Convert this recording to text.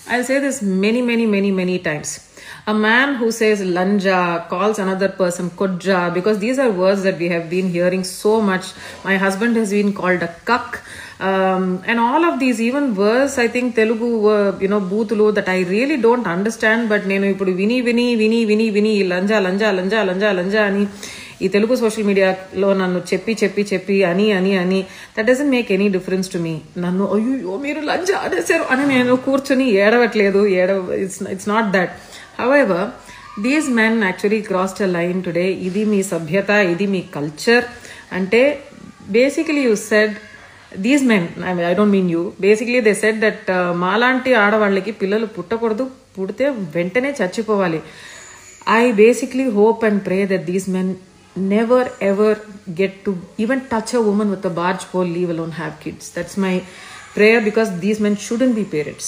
I'll say this many times. A man who says lanja, calls another person kodja, because these are words that we have been hearing so much. My husband has been called a cuck. And all of these, even words, I think Telugu, boothulu, that I really don't understand, but nenu ipudu vini, lanja ani, ఈ Telugu social మీడియాలో నన్ను చెప్పి అని that doesn't make any difference to me. నన్ను అయ్యో మీరు లంచ్ అనేసారు అని నేను కూర్చొని ఏడవట్లేదు. It's not that. However, these men actually crossed a line today. ఇది మీ సభ్యత, ఇది మీ కల్చర్ అంటే basically you said these men, I don't mean you, basically they said that మాలాంటి ఆడవాళ్ళకి పిల్లలు పుట్టకూడదు, పుడితే వెంటనే చచ్చిపోవాలి. I basically hope and pray that these men never ever get to even touch a woman with a barge pole, leave alone have kids. That's my prayer, because these men shouldn't be parents.